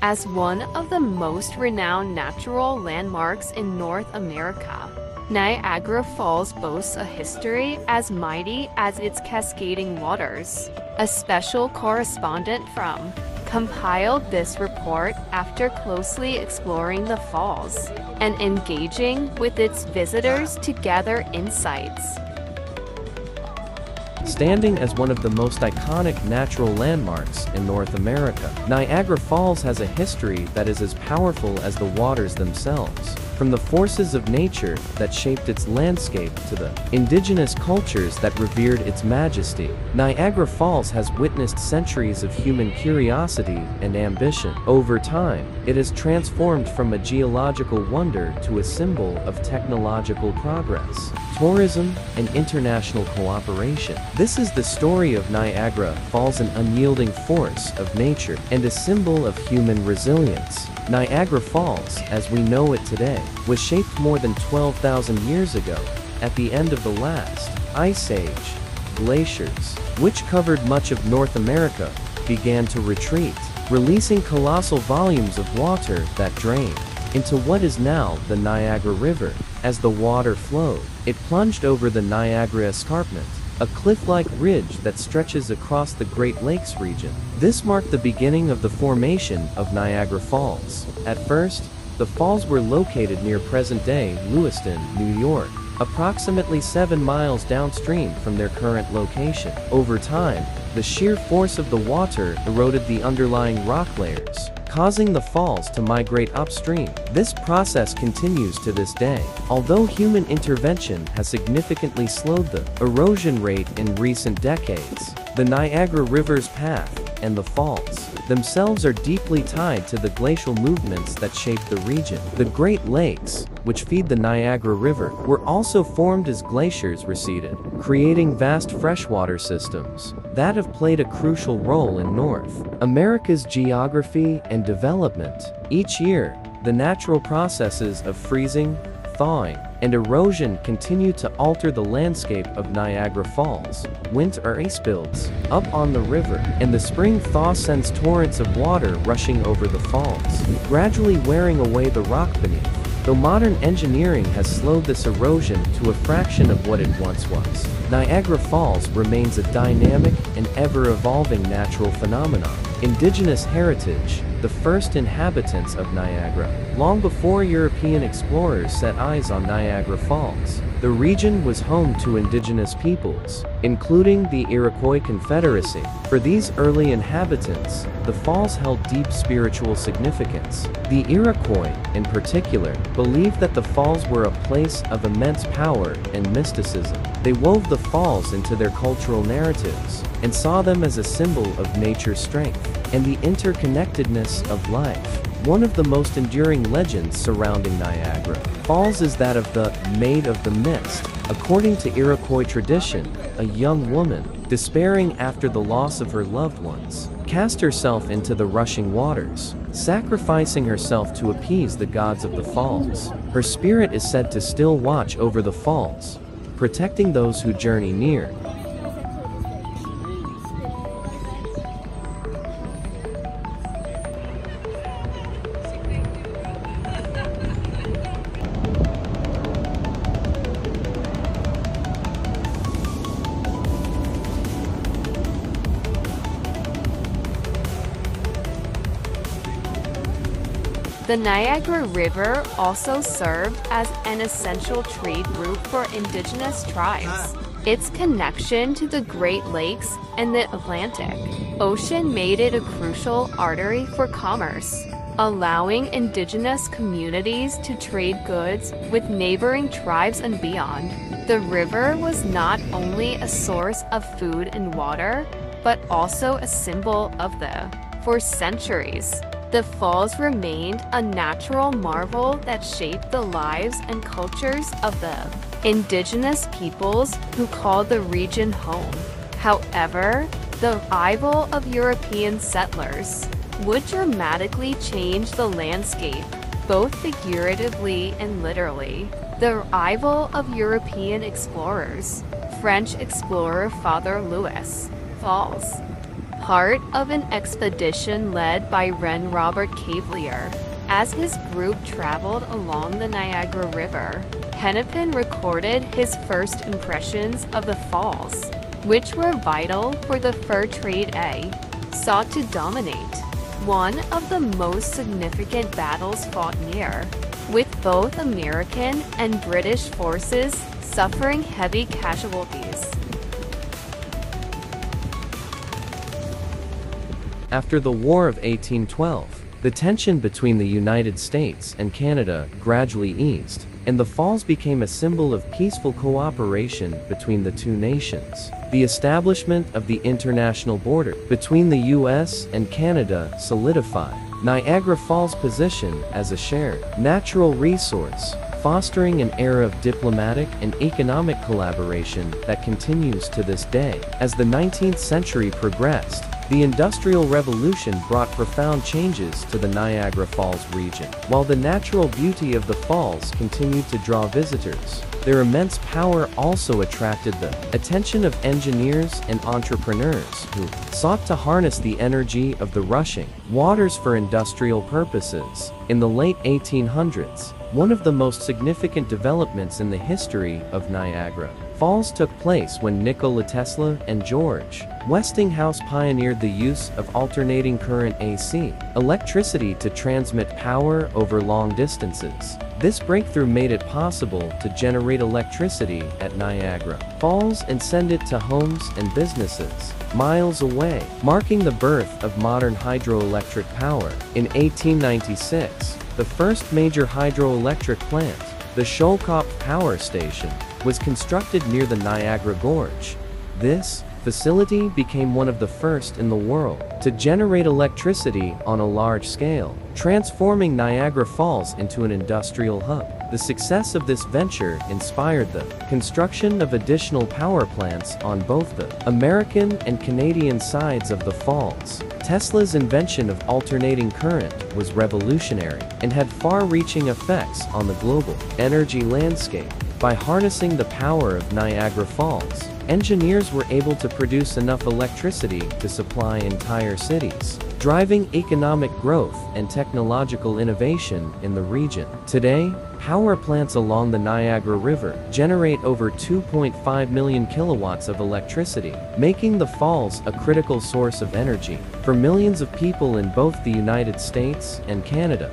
as one of the most renowned natural landmarks in North America. Niagara Falls boasts a history as mighty as its cascading waters. A special correspondent from compiled this report after closely exploring the falls and engaging with its visitors to gather insights. Standing as one of the most iconic natural landmarks in North America, Niagara Falls has a history that is as powerful as the waters themselves. From the forces of nature that shaped its landscape to the indigenous cultures that revered its majesty, Niagara Falls has witnessed centuries of human curiosity and ambition. Over time, it has transformed from a geological wonder to a symbol of technological progress, tourism, and international cooperation. This is the story of Niagara Falls, an unyielding force of nature and a symbol of human resilience. Niagara Falls, as we know it today, was shaped more than 12,000 years ago, at the end of the last ice age. Glaciers, which covered much of North America, began to retreat, releasing colossal volumes of water that drained into what is now the Niagara River. As the water flowed, it plunged over the Niagara Escarpment, a cliff-like ridge that stretches across the Great Lakes region. This marked the beginning of the formation of Niagara Falls. At first, the falls were located near present-day Lewiston, New York, approximately 7 miles downstream from their current location. Over time, the sheer force of the water eroded the underlying rock layers, causing the falls to migrate upstream. This process continues to this day, although human intervention has significantly slowed the erosion rate in recent decades. The Niagara River's path and the falls themselves are deeply tied to the glacial movements that shape the region. The Great Lakes, which feed the Niagara River, were also formed as glaciers receded, creating vast freshwater systems that have played a crucial role in North America's geography and development. Each year, the natural processes of freezing, thawing, and erosion continue to alter the landscape of Niagara Falls. Winter ice builds up on the river, and the spring thaw sends torrents of water rushing over the falls, gradually wearing away the rock beneath. Though modern engineering has slowed this erosion to a fraction of what it once was, Niagara Falls remains a dynamic and ever-evolving natural phenomenon. Indigenous heritage, the first inhabitants of Niagara. Long before European explorers set eyes on Niagara Falls, the region was home to indigenous peoples, including the Iroquois Confederacy. For these early inhabitants, the falls held deep spiritual significance. The Iroquois, in particular, believed that the falls were a place of immense power and mysticism. They wove the falls into their cultural narratives and saw them as a symbol of nature's strength and the interconnectedness of life. One of the most enduring legends surrounding Niagara Falls is that of the Maid of the Mist. According to Iroquois tradition, a young woman, despairing after the loss of her loved ones, cast herself into the rushing waters, sacrificing herself to appease the gods of the falls. Her spirit is said to still watch over the falls, protecting those who journey near. The Niagara River also served as an essential trade route for indigenous tribes. Its connection to the Great Lakes and the Atlantic Ocean made it a crucial artery for commerce, allowing indigenous communities to trade goods with neighboring tribes and beyond. The river was not only a source of food and water, but also a symbol of for centuries. The falls remained a natural marvel that shaped the lives and cultures of the indigenous peoples who called the region home. However, the arrival of European settlers would dramatically change the landscape, both figuratively and literally. The arrival of European explorers, French explorer Father Louis Falls part of an expedition led by Ren Robert Cavalier. As his group traveled along the Niagara River, Hennepin recorded his first impressions of the falls, which were vital for the fur trade sought to dominate. One of the most significant battles fought near, with both American and British forces suffering heavy casualties. After the War of 1812, the tension between the United States and Canada gradually eased, and the falls became a symbol of peaceful cooperation between the two nations. The establishment of the international border between the U.S. and Canada solidified Niagara Falls' position as a shared natural resource, fostering an era of diplomatic and economic collaboration that continues to this day. As the 19th century progressed, the Industrial Revolution brought profound changes to the Niagara Falls region. While the natural beauty of the falls continued to draw visitors, their immense power also attracted the attention of engineers and entrepreneurs who sought to harness the energy of the rushing waters for industrial purposes. In the late 1800s, one of the most significant developments in the history of Niagara Falls took place when Nikola Tesla and George Westinghouse pioneered the use of alternating current AC electricity to transmit power over long distances. This breakthrough made it possible to generate electricity at Niagara Falls and send it to homes and businesses miles away, marking the birth of modern hydroelectric power. In 1896, the first major hydroelectric plant, the Sholkop Power Station, was constructed near the Niagara Gorge. This facility became one of the first in the world to generate electricity on a large scale, transforming Niagara Falls into an industrial hub. The success of this venture inspired the construction of additional power plants on both the American and Canadian sides of the falls. Tesla's invention of alternating current was revolutionary and had far-reaching effects on the global energy landscape. By harnessing the power of Niagara Falls, engineers were able to produce enough electricity to supply entire cities, driving economic growth and technological innovation in the region. Today, power plants along the Niagara River generate over 2.5 million kilowatts of electricity, making the falls a critical source of energy for millions of people in both the United States and Canada.